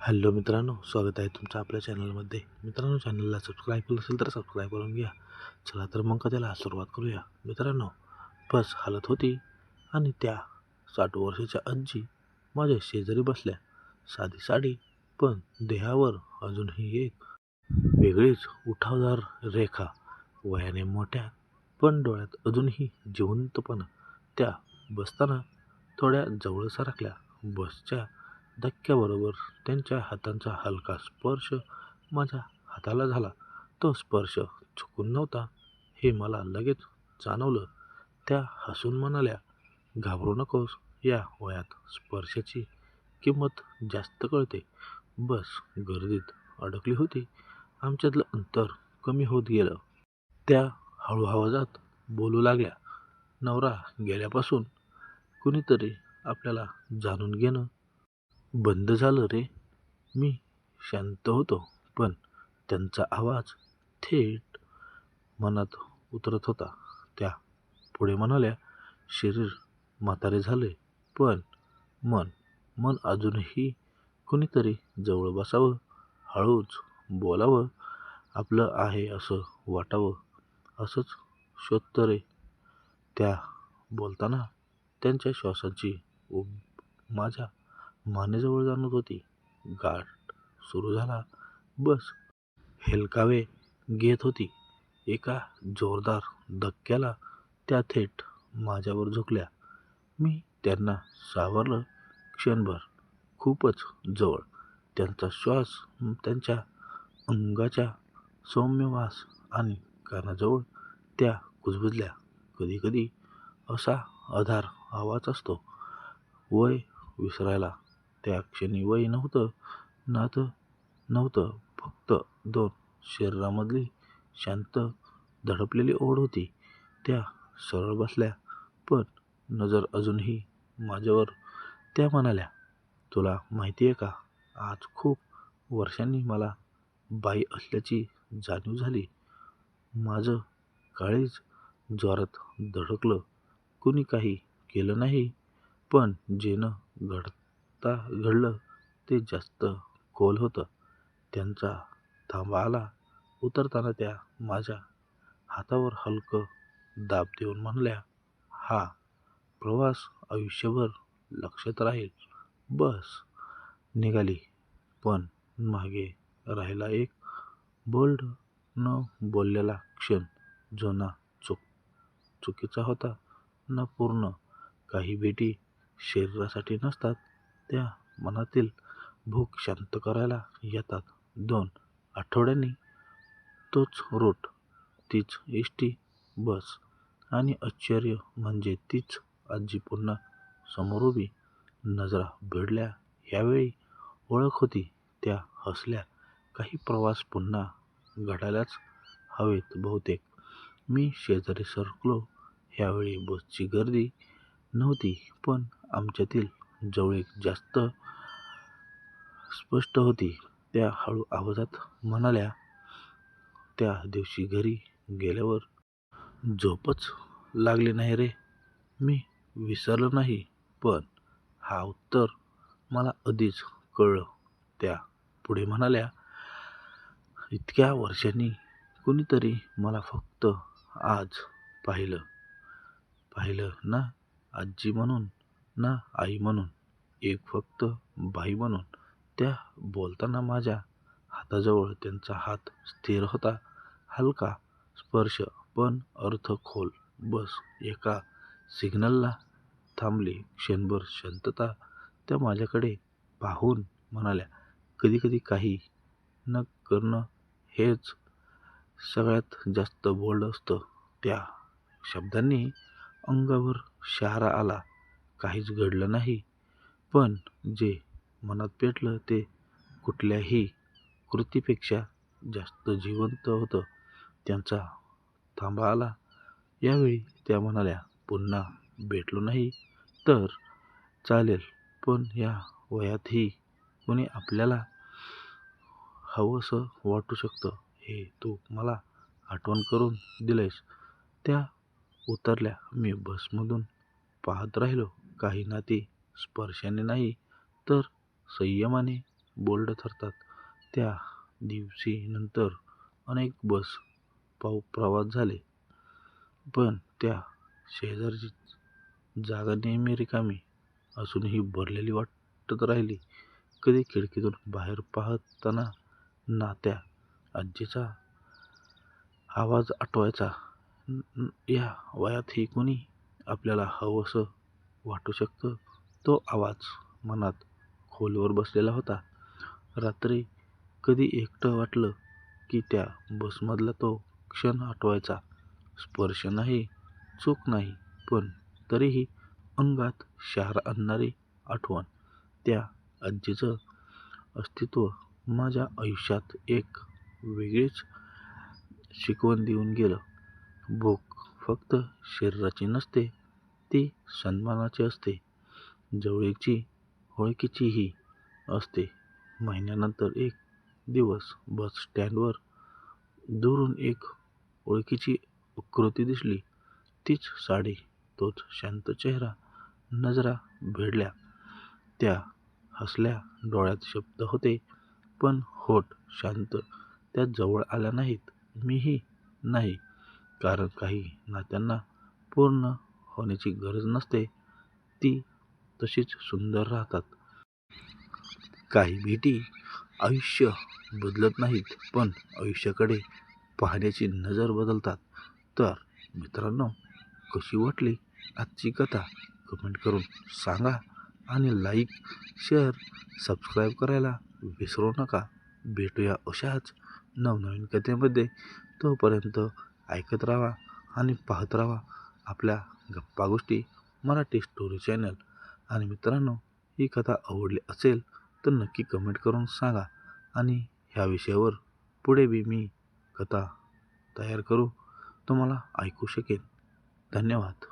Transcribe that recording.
Hello मित्रांनो, स्वागत आहे तुमचं आपल्या चॅनलमध्ये. मित्रांनो, चॅनलला सबस्क्राईब केलं असेल तर सबस्क्राईब करून घ्या. चला तर मग कथेला सुरुवात करूया. मित्रांनो, बस हालत होती आणि त्या 60 वर्षाच्या आजी माझ्या शेजारी बसल्या. साधी साडी, पण देहावर अजूनही एक वेगळीच उठावदार रेखा. वयाने मोठ्या, पण डोळ्यात अजूनही जिवंतपणा. त्या बसताना थोड्या जवळ सरकल्या. बसच्या धक्क्याबरोबर त्यांच्या हातांचा हलका स्पर्श माझ्या हाताला झाला. तो स्पर्श चुकून नव्हता हे मला लगेच जाणवलं. त्या हसून म्हणाल्या, "घाबरू नकोस, या वयात स्पर्शाची किंमत जास्त कळते." बस गर्दीत अडकली होती. आमच्यातलं अंतर कमी होत गेलं. त्या हळू आवाजात बोलू लागल्या, "नवरा गेल्यापासून कुणीतरी आपल्याला जाणून घेणं बंद झालं रे." मी शांत होतो, पण त्यांचा आवाज थेट मनात उतरत होता. त्या पुढे म्हणाल्या, "शरीर म्हातारे झाले, पण मन मन अजूनही कुणीतरी जवळ बसावं, हळूच बोलावं, आपलं आहे असं वाटावं, असंच शोधतं रे." त्या बोलताना त्यांच्या श्वासाची ऊब माझ्या मानेजवळ जाणवत होती. गाठ सुरू झाला. बस हेलकावे घेत होती. एका जोरदार धक्क्याला त्या थेट माझ्यावर झुकल्या. मी त्यांना सावरलं. क्षणभर खूपच जवळ. त्यांचा श्वास, त्यांच्या अंगाच्या सौम्य वास आणि कानाजवळ त्या कुजबुजल्या. कधी कधी असा अधार आवाज असतो, वय विसरायला. त्या क्षणी वय नव्हतं, नातं नव्हतं, फक्त दोन शरीरामधली शांत धडपलेली ओढ होती. त्या सरळ बसल्या, पण नजर अजूनही माझ्यावर. त्या म्हणाल्या, "तुला माहिती आहे का, आज खूप वर्षांनी मला बाई असल्याची जाणीव झाली." माझं काळीज जोरात धडकलं. कुणी काही केलं नाही, पण जे न घडलं ते जास्त खोल होतं. त्यांचा थांबा आला. उतरताना त्या माझ्या हातावर हलकं दाब देऊन म्हणाल्या, "हा प्रवास आयुष्यभर लक्षात राहील." बस निघाली, पण मागे राहिला एक बोल्ड न बोललेला क्षण, जो ना चुकीचा होता ना पूर्ण. काही भेटी शरीरासाठी नसतात, त्या मनातील भूक शांत करायला येतात. 2 आठवड्यांनी तोच रूट, तीच एसटी, बस, आणि आश्चर्य म्हणजे तीच आजी पुन्हा समोर उभी. नजरा भिडल्या. यावेळी ओळख होती. त्या हसल्या. काही प्रवास पुन्हा घडायलाच हवेत बहुतेक. मी शेजारी सरकलो. यावेळी बसची गर्दी नव्हती, पण आमच्यातील जवळीक जास्त स्पष्ट होती. त्या हळू आवाजात म्हणाल्या, "त्या दिवशी घरी गेल्यावर झोपच लागली नाही रे." मी विसरलो नाही, पण हा उत्तर मला आधीच कळलं. त्या पुढे म्हणाल्या, "इतक्या वर्षांनी कुणीतरी मला फक्त आज पाहिलं पाहिलं ना, आजी म्हणून ना आई म्हणून, एक फक्त बाई म्हणून." त्या बोलताना माझ्या हाताजवळ त्यांचा हात स्थिर होता. हलका स्पर्श, पण अर्थ खोल. बस एका सिग्नलला थांबली. क्षणभर शांतता. त्या माझ्याकडे पाहून म्हणाल्या, "कधी कधी काही न करणं हेच सगळ्यात जास्त बोल्ड असतं." त्या शब्दांनी अंगावर शहारा आला. काहीच घडलं नाही, पण जे मनात पेटलं ते कुठल्याही कृतीपेक्षा जास्त जिवंत होतं. त्यांचा थांबा आला. यावेळी त्या म्हणाल्या, "पुन्हा भेटलो नाही तर चालेल, पण या वयातही कुणी आपल्याला हवंसं वाटू शकतं, हे तू मला आठवण करून दिलंयस." त्या उतरल्या. मी बसमधून पाहत राहिलो. काही नाती स्पर्शाने नाही, तर संयमाने बोल्ड ठरतात. त्या दिवशी नंतर अनेक बस प्रवास झाले, पण त्या शेजारची जागा नेहमी रिकामी असूनही भरलेली वाटत राहिली. कधी खिडकीतून बाहेर पाहताना त्या आजीचा आवाज आठवायचा. या वयातही कोणी आपल्याला हवंसं वाटू शकतं. तो आवाज मनात खोलवर बसलेला होता. रात्री कधी एकटं वाटलं की त्या बसमधला तो क्षण आठवायचा. स्पर्श नाही, चूक नाही, पण तरीही अंगात शहार आणणारी आठवण. त्या आजीचं अस्तित्व माझ्या आयुष्यात एक वेगळीच शिकवण देऊन गेलं. भूक फक्त शरीराची नसते, ती सन्मानाची असते, जवळची ओळखीचीही असते. महिन्यानंतर एक दिवस बस स्टँडवर दुरून एक ओळखीची आकृती दिसली. तीच साडी, तोच शांत चेहरा. नजरा भिडल्या. त्या हसल्या. डोळ्यात शब्द होते, पण होठ शांत. त्या जवळ आल्या नाहीत, मीही नाही. कारण काही नात्यांना पूर्ण होण्याची गरज नसते, ती तशीच सुंदर राहतात. काही भेटी आयुष्य बदलत नाहीत, पण आयुष्याकडे पाहण्याची नजर बदलतात. तर मित्रांनो, कशी वाटली आजची कथा कमेंट करून सांगा आणि लाईक, शेअर, सबस्क्राईब करायला विसरू नका. भेटूया अशाच नवनवीन कथेमध्ये. तोपर्यंत ऐकत राहा आणि पाहत राहा आपल्या गप्पा गोष्टी मराठी स्टोरी चॅनल. आणि मित्रांनो, ही कथा आवडली असेल तर नक्की कमेंट करून सांगा आणि ह्या विषयावर पुढे बी मी कथा तयार करू तुम्हाला ऐकू शकेन. धन्यवाद.